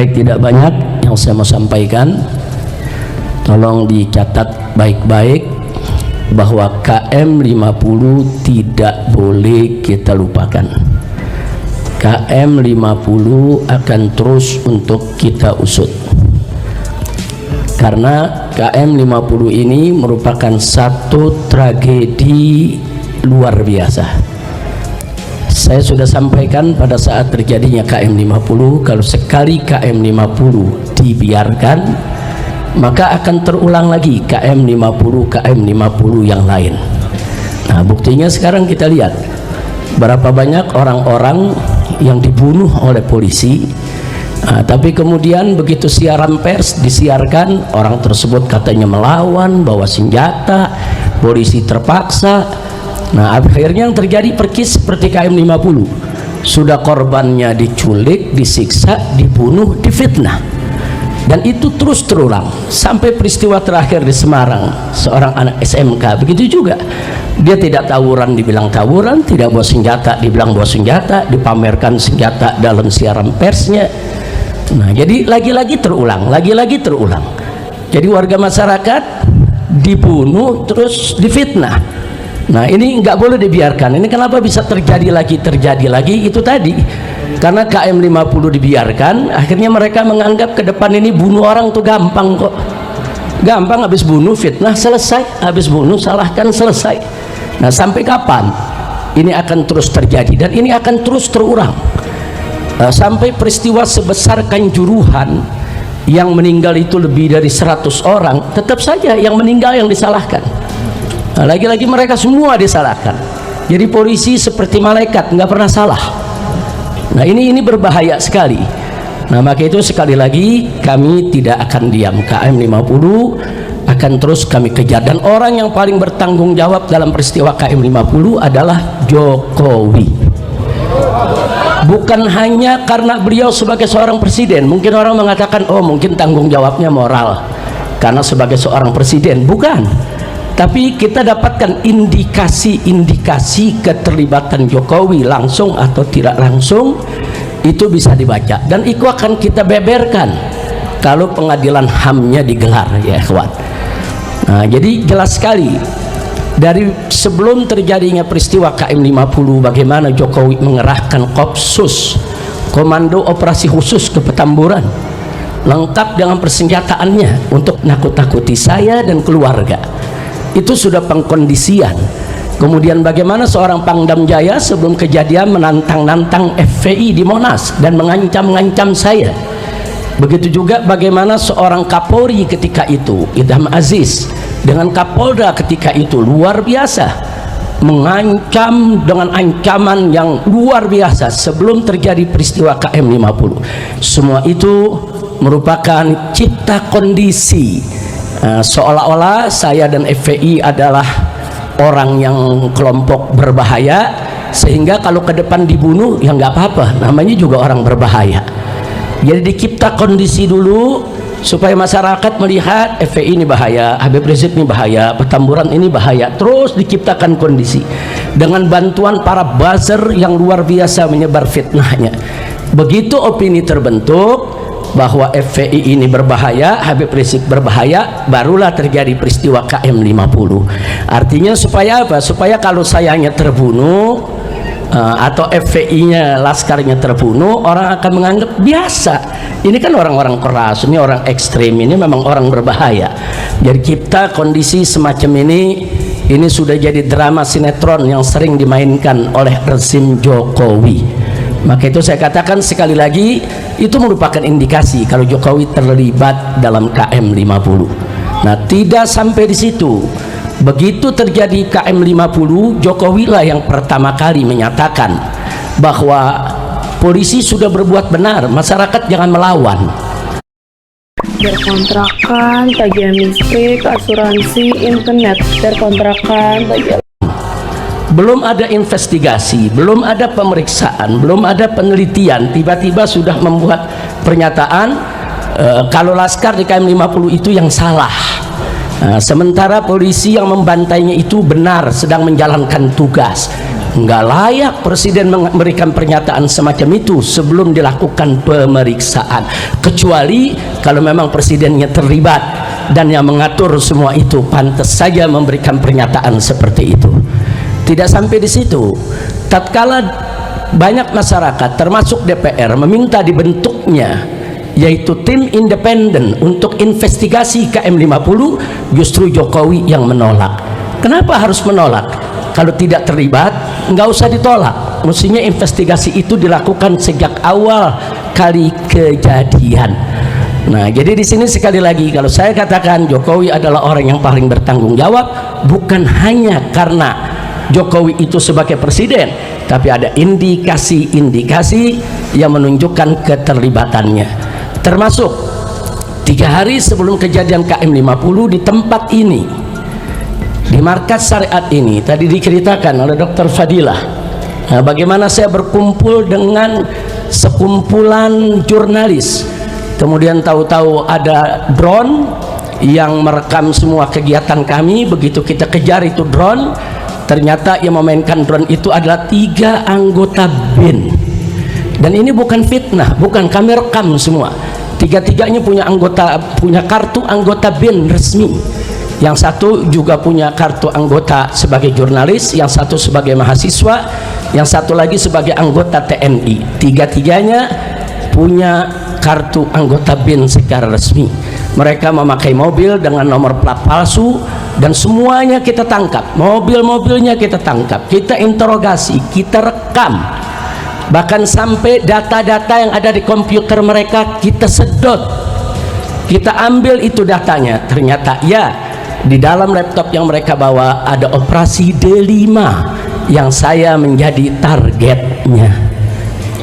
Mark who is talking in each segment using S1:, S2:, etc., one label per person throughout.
S1: Baik, tidak banyak yang saya mau sampaikan. Tolong dicatat baik-baik bahwa KM 50 tidak boleh kita lupakan. KM 50 akan terus untuk kita usut, karena KM 50 ini merupakan satu tragedi luar biasa. Saya sudah sampaikan pada saat terjadinya KM 50, kalau sekali KM 50 dibiarkan, maka akan terulang lagi KM 50 yang lain. Nah, buktinya sekarang kita lihat berapa banyak orang-orang yang dibunuh oleh polisi. Tapi kemudian begitu siaran pers disiarkan, orang tersebut katanya melawan, bawa senjata, polisi terpaksa. Nah, akhirnya yang terjadi persis seperti KM 50. Sudah korbannya diculik, disiksa, dibunuh, difitnah. Dan itu terus terulang sampai peristiwa terakhir di Semarang, seorang anak SMK begitu juga. Dia tidak tawuran dibilang tawuran, tidak bawa senjata dibilang bawa senjata, dipamerkan senjata dalam siaran persnya. Nah, jadi lagi-lagi terulang, lagi-lagi terulang. Jadi warga masyarakat dibunuh terus difitnah. Nah, ini nggak boleh dibiarkan. Ini kenapa bisa terjadi lagi itu tadi, karena KM 50 dibiarkan, akhirnya mereka menganggap ke depan ini bunuh orang tuh gampang kok. Gampang, habis bunuh fitnah selesai, habis bunuh salahkan selesai. Nah, sampai kapan ini akan terus terjadi dan ini akan terus terulang sampai peristiwa sebesar Kanjuruhan yang meninggal itu lebih dari 100 orang, tetap saja yang meninggal yang disalahkan. Nah, lagi-lagi mereka semua disalahkan. Jadi polisi seperti malaikat, nggak pernah salah. Nah, ini berbahaya sekali. Nah, maka itu sekali lagi kami tidak akan diam. KM 50 akan terus kami kejar, dan orang yang paling bertanggung jawab dalam peristiwa KM 50 adalah Jokowi. Bukan hanya karena beliau sebagai seorang presiden. Mungkin orang mengatakan, oh mungkin tanggung jawabnya moral karena sebagai seorang presiden. Bukan. Tapi kita dapatkan indikasi-indikasi keterlibatan Jokowi langsung atau tidak langsung, itu bisa dibaca dan itu akan kita beberkan kalau pengadilan HAM-nya digelar, ya ikhwan. Nah, jadi jelas sekali dari sebelum terjadinya peristiwa KM 50 bagaimana Jokowi mengerahkan Kopsus, Komando Operasi Khusus ke Petamburan, lengkap dengan persenjataannya untuk nakut-nakuti saya dan keluarga. Itu sudah pengkondisian. Kemudian bagaimana seorang Pangdam Jaya sebelum kejadian menantang-nantang FPI di Monas dan mengancam-ngancam saya. Begitu juga bagaimana seorang Kapolri ketika itu, Idham Aziz, dengan Kapolda ketika itu luar biasa, mengancam dengan ancaman yang luar biasa sebelum terjadi peristiwa KM 50. Semua itu merupakan cipta kondisi. Seolah-olah saya dan FPI adalah orang yang kelompok berbahaya, sehingga kalau ke depan dibunuh ya nggak apa-apa, namanya juga orang berbahaya. Jadi dicipta kondisi dulu supaya masyarakat melihat FPI ini bahaya, Habib Rizik ini bahaya, Petamburan ini bahaya. Terus diciptakan kondisi dengan bantuan para buzzer yang luar biasa menyebar fitnahnya. Begitu opini terbentuk bahwa FPI ini berbahaya, Habib Rizik berbahaya, barulah terjadi peristiwa KM 50. Artinya supaya apa? Supaya kalau sayanya terbunuh atau FPI-nya, laskarnya terbunuh, orang akan menganggap biasa. Ini kan orang-orang keras, ini orang ekstrim, ini memang orang berbahaya. Jadi cipta kondisi semacam ini sudah jadi drama sinetron yang sering dimainkan oleh rezim Jokowi. Maka itu saya katakan sekali lagi, itu merupakan indikasi kalau Jokowi terlibat dalam KM 50. Nah, tidak sampai di situ. Begitu terjadi KM 50, Jokowi lah yang pertama kali menyatakan bahwa polisi sudah berbuat benar, masyarakat jangan melawan.
S2: Berkontrakan, tagihan listrik, asuransi, internet, berkontrakan, tagihan.
S1: Belum ada investigasi, belum ada pemeriksaan, belum ada penelitian, tiba-tiba sudah membuat pernyataan kalau laskar di KM 50 itu yang salah. Sementara polisi yang membantainya itu benar, sedang menjalankan tugas. nggak layak presiden memberikan pernyataan semacam itu sebelum dilakukan pemeriksaan, kecuali kalau memang presidennya terlibat dan yang mengatur semua itu, pantas saja memberikan pernyataan seperti itu. Tidak sampai di situ, tatkala banyak masyarakat termasuk DPR meminta dibentuknya yaitu tim independen untuk investigasi KM50, justru Jokowi yang menolak. Kenapa harus menolak? Kalau tidak terlibat, nggak usah ditolak. Mestinya investigasi itu dilakukan sejak awal kali kejadian. Nah, jadi di sini sekali lagi, kalau saya katakan Jokowi adalah orang yang paling bertanggung jawab, bukan hanya karena Jokowi itu sebagai presiden, tapi ada indikasi-indikasi yang menunjukkan keterlibatannya. Termasuk 3 hari sebelum kejadian KM50 di tempat ini, di markas syariat ini, tadi diceritakan oleh Dr. Fadilah, nah, bagaimana saya berkumpul dengan sekumpulan jurnalis, kemudian tahu-tahu ada drone yang merekam semua kegiatan kami. Begitu kita kejar itu drone, ternyata yang memainkan drone itu adalah 3 anggota BIN. Dan ini bukan fitnah, bukan, kami rekam semua. 3-tiganya punya kartu anggota BIN resmi. Yang satu juga punya kartu anggota sebagai jurnalis, yang satu sebagai mahasiswa, yang satu lagi sebagai anggota TNI. 3-tiganya punya kartu anggota BIN secara resmi. Mereka memakai mobil dengan nomor plat palsu, dan semuanya kita tangkap, mobil-mobilnya kita tangkap, kita interogasi, kita rekam, bahkan sampai data-data yang ada di komputer mereka kita sedot, kita ambil itu datanya. Ternyata ya, di dalam laptop yang mereka bawa ada operasi D5 yang saya menjadi targetnya.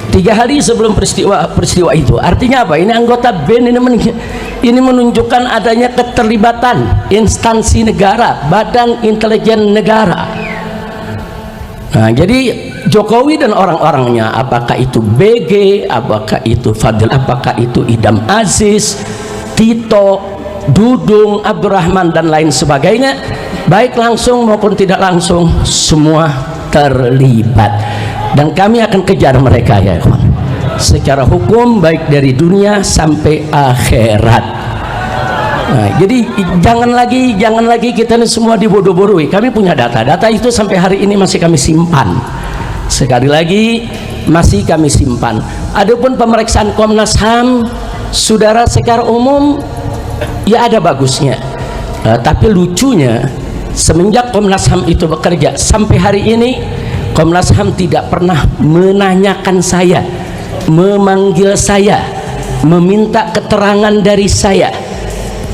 S1: 3 hari sebelum peristiwa itu. Artinya apa? Ini anggota BIN ini menunjukkan adanya keterlibatan instansi negara, badan intelijen negara. Nah, jadi Jokowi dan orang-orangnya, apakah itu BG, apakah itu Fadil, apakah itu Idam Aziz, Tito, Dudung, Abdurrahman dan lain sebagainya, baik langsung maupun tidak langsung, semua terlibat. Dan kami akan kejar mereka ya kawan, secara hukum, baik dari dunia sampai akhirat. Nah, jadi jangan lagi kita ini semua dibodoh-bodohi. Kami punya data itu sampai hari ini masih kami simpan. Sekali lagi, masih kami simpan. Adapun pemeriksaan Komnas HAM, saudara, secara umum ya ada bagusnya, tapi lucunya semenjak Komnas HAM itu bekerja sampai hari ini, Komnas HAM tidak pernah menanyakan saya, memanggil saya, meminta keterangan dari saya,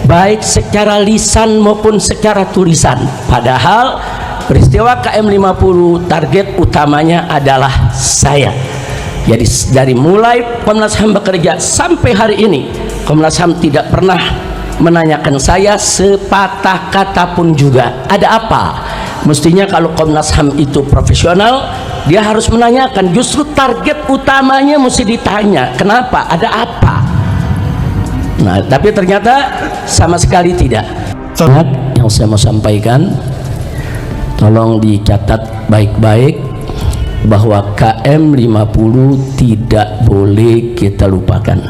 S1: baik secara lisan maupun secara tulisan. Padahal peristiwa KM50 target utamanya adalah saya. Jadi dari mulai Komnas HAM bekerja sampai hari ini, Komnas HAM tidak pernah menanyakan saya sepatah kata pun juga. Ada apa? Mestinya kalau Komnas HAM itu profesional, dia harus menanyakan. Justru target utamanya mesti ditanya, kenapa, ada apa. Nah, tapi ternyata sama sekali tidak. Yang saya mau sampaikan, tolong dicatat baik-baik bahwa KM50 tidak boleh kita lupakan.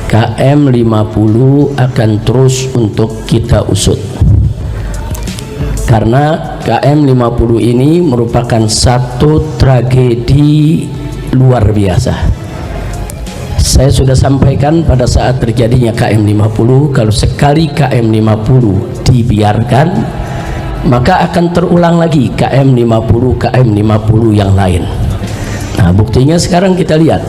S1: KM50 akan terus untuk kita usut, karena KM50 ini merupakan satu tragedi luar biasa. Saya sudah sampaikan pada saat terjadinya KM50, kalau sekali KM50 dibiarkan, maka akan terulang lagi KM50 yang lain. Nah, buktinya sekarang kita lihat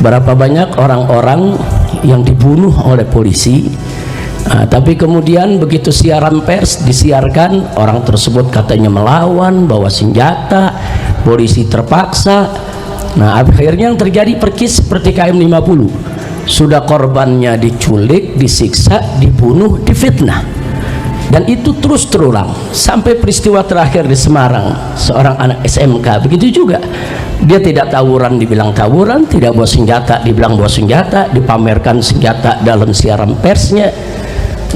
S1: berapa banyak orang-orang yang dibunuh oleh polisi. Nah, tapi kemudian begitu siaran pers disiarkan, orang tersebut katanya melawan, bawa senjata, polisi terpaksa. Nah, akhirnya yang terjadi persis seperti KM50. Sudah korbannya diculik, disiksa, dibunuh, difitnah. Dan itu terus terulang sampai peristiwa terakhir di Semarang, seorang anak SMK begitu juga. Dia tidak tawuran, dibilang tawuran, tidak bawa senjata, dibilang bawa senjata, dipamerkan senjata dalam siaran persnya.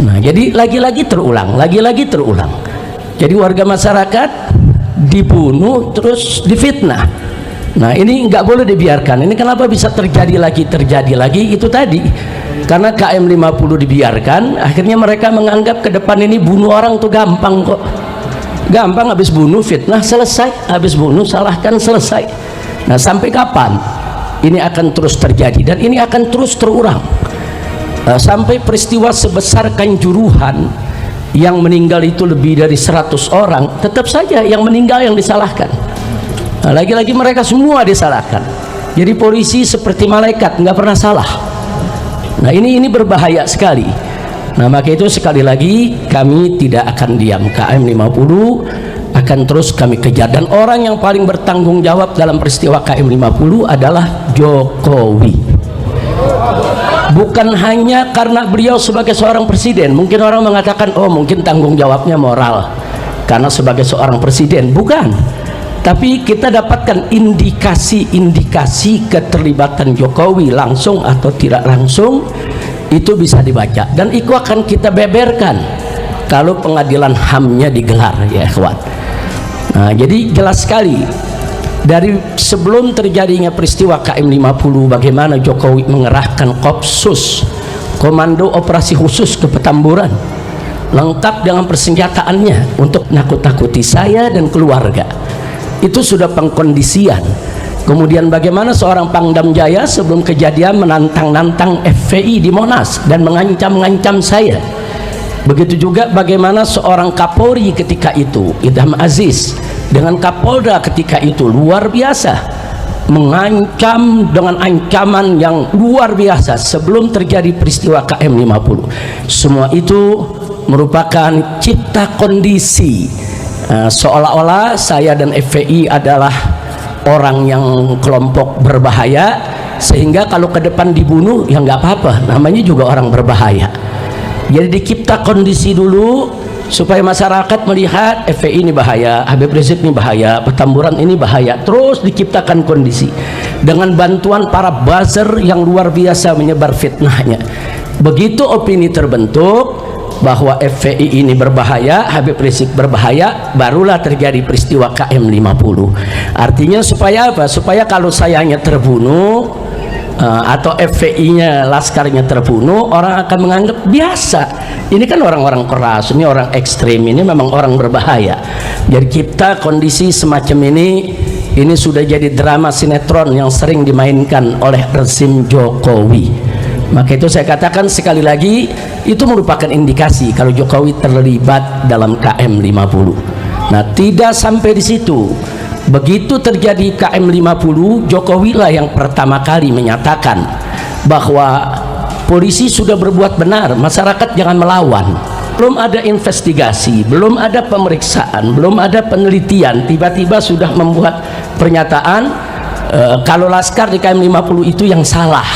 S1: Nah, jadi lagi-lagi terulang, lagi-lagi terulang. Jadi warga masyarakat dibunuh terus difitnah. Nah ini nggak boleh dibiarkan. Ini kenapa bisa terjadi lagi itu tadi, karena KM50 dibiarkan, akhirnya mereka menganggap ke depan ini bunuh orang tuh gampang kok. Gampang, habis bunuh fitnah selesai, habis bunuh salahkan selesai. Nah sampai kapan ini akan terus terjadi, dan ini akan terus terulang sampai peristiwa sebesar Kanjuruhan yang meninggal itu lebih dari 100 orang, tetap saja yang meninggal yang disalahkan. Nah, lagi-lagi mereka semua disalahkan. Jadi polisi seperti malaikat, nggak pernah salah. Nah ini berbahaya sekali. Nah maka itu sekali lagi kami tidak akan diam. KM50 akan terus kami kejar, dan orang yang paling bertanggung jawab dalam peristiwa KM50 adalah Jokowi. Bukan hanya karena beliau sebagai seorang presiden. Mungkin orang mengatakan oh mungkin tanggung jawabnya moral karena sebagai seorang presiden. Bukan, tapi kita dapatkan indikasi-indikasi keterlibatan Jokowi langsung atau tidak langsung, itu bisa dibaca, dan itu akan kita beberkan kalau pengadilan HAM-nya digelar, ya ikhwan. Nah jadi jelas sekali dari sebelum terjadinya peristiwa KM50 bagaimana Jokowi mengerahkan Kopsus, Komando Operasi Khusus ke Petamburan, lengkap dengan persenjataannya untuk nakut-nakuti saya dan keluarga. Itu sudah pengkondisian. Kemudian bagaimana seorang Pangdam Jaya sebelum kejadian menantang-nantang FPI di Monas dan mengancam-ngancam saya. Begitu juga bagaimana seorang Kapolri ketika itu, Idham Aziz, dengan Kapolda ketika itu luar biasa, mengancam dengan ancaman yang luar biasa sebelum terjadi peristiwa KM50. Semua itu merupakan cipta kondisi, seolah-olah saya dan FPI adalah orang yang kelompok berbahaya, sehingga kalau ke depan dibunuh ya nggak apa-apa, namanya juga orang berbahaya. Jadi dicipta kondisi dulu supaya masyarakat melihat FPI ini bahaya, Habib Rizik ini bahaya, Petamburan ini bahaya. Terus diciptakan kondisi dengan bantuan para buzzer yang luar biasa menyebar fitnahnya. Begitu opini terbentuk bahwa FPI ini berbahaya, Habib Rizik berbahaya, barulah terjadi peristiwa KM50. Artinya supaya apa? Supaya kalau sayanya terbunuh atau FPI-nya, laskarnya terbunuh, orang akan menganggap biasa. Ini kan orang-orang keras, ini orang ekstrim, ini memang orang berbahaya. Jadi kita kondisi semacam ini sudah jadi drama sinetron yang sering dimainkan oleh rezim Jokowi. Maka itu saya katakan sekali lagi, itu merupakan indikasi kalau Jokowi terlibat dalam KM50. Nah tidak sampai di situ. Begitu terjadi KM50, Jokowi lah yang pertama kali menyatakan bahwa polisi sudah berbuat benar, masyarakat jangan melawan. Belum ada investigasi, belum ada pemeriksaan, belum ada penelitian, tiba-tiba sudah membuat pernyataan kalau laskar di KM50 itu yang salah.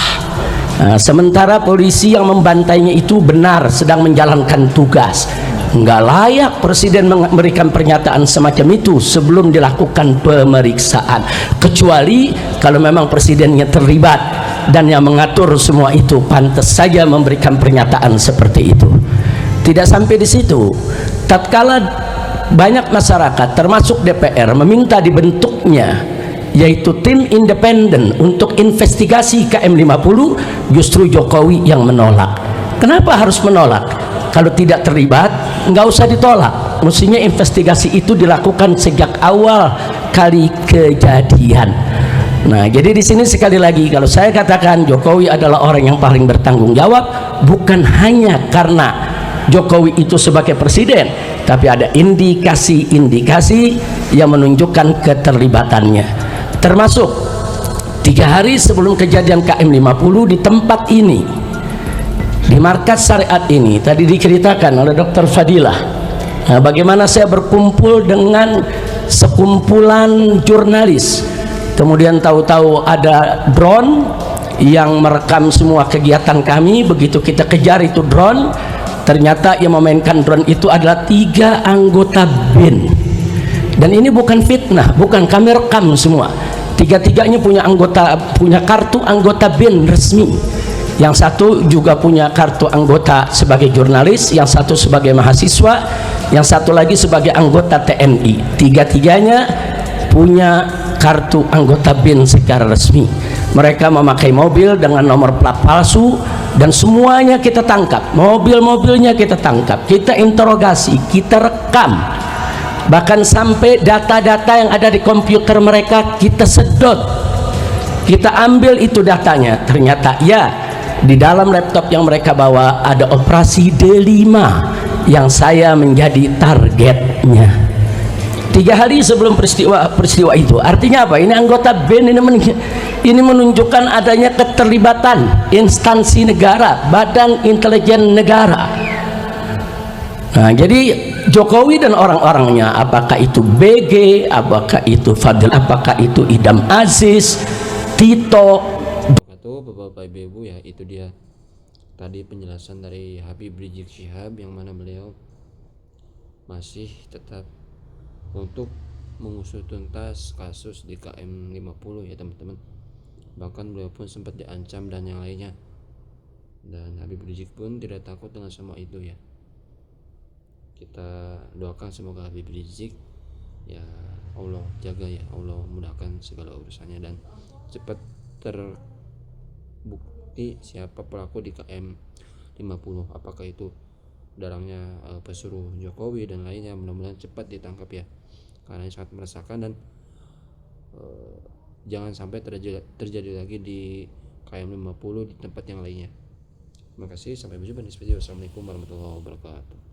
S1: Sementara polisi yang membantainya itu benar, sedang menjalankan tugas. Nggak layak presiden memberikan pernyataan semacam itu sebelum dilakukan pemeriksaan, kecuali kalau memang presidennya terlibat dan yang mengatur semua itu, pantas saja memberikan pernyataan seperti itu. Tidak sampai di situ, tatkala banyak masyarakat termasuk DPR meminta dibentuknya yaitu tim independen untuk investigasi KM50, justru Jokowi yang menolak. Kenapa harus menolak? Kalau tidak terlibat, nggak usah ditolak. Mestinya investigasi itu dilakukan sejak awal kali kejadian. Nah, jadi di sini sekali lagi kalau saya katakan Jokowi adalah orang yang paling bertanggung jawab, bukan hanya karena Jokowi itu sebagai presiden, tapi ada indikasi-indikasi yang menunjukkan keterlibatannya. Termasuk 3 hari sebelum kejadian KM50 di tempat ini, di markas syariat ini, tadi diceritakan oleh Dr. Fadilah, bagaimana saya berkumpul dengan sekumpulan jurnalis, kemudian tahu-tahu ada drone yang merekam semua kegiatan kami. Begitu kita kejar itu drone, ternyata yang memainkan drone itu adalah 3 anggota BIN. Dan ini bukan fitnah, bukan, kami rekam semua. 3-tiganya punya kartu anggota BIN resmi. Yang satu juga punya kartu anggota sebagai jurnalis, yang satu sebagai mahasiswa, yang satu lagi sebagai anggota TNI. Tiga-tiganya punya kartu anggota BIN secara resmi. Mereka memakai mobil dengan nomor plat palsu dan semuanya kita tangkap. Mobil-mobilnya kita tangkap, kita interogasi, kita rekam. Bahkan sampai data-data yang ada di komputer mereka kita sedot. Kita ambil itu datanya. Ternyata ya, di dalam laptop yang mereka bawa ada operasi D5 yang saya menjadi targetnya. 3 hari sebelum peristiwa itu. Artinya apa? Ini anggota BIN ini menunjukkan adanya keterlibatan instansi negara, badan intelijen negara. Nah, jadi Jokowi dan orang-orangnya, apakah itu BG, apakah itu Fadil, apakah itu Idam Aziz, Tito,
S3: Bapak Ibu ya, itu dia tadi penjelasan dari Habib Rizik Syihab, yang mana beliau masih tetap untuk mengusut tuntas kasus di KM 50 ya teman-teman. Bahkan beliau pun sempat diancam dan yang lainnya, dan Habib Rizik pun tidak takut dengan semua itu ya. Kita doakan semoga Habib Rizik ya Allah jaga ya, Allah mudahkan segala urusannya dan cepat terbukti siapa pelaku di KM 50, apakah itu dalangnya pesuruh Jokowi dan lainnya. Mudah-mudahan cepat ditangkap ya, karena ini sangat meresahkan dan jangan sampai terjadi lagi di KM 50 di tempat yang lainnya. Terima kasih, sampai berjumpa di video. Wassalamualaikum warahmatullahi wabarakatuh.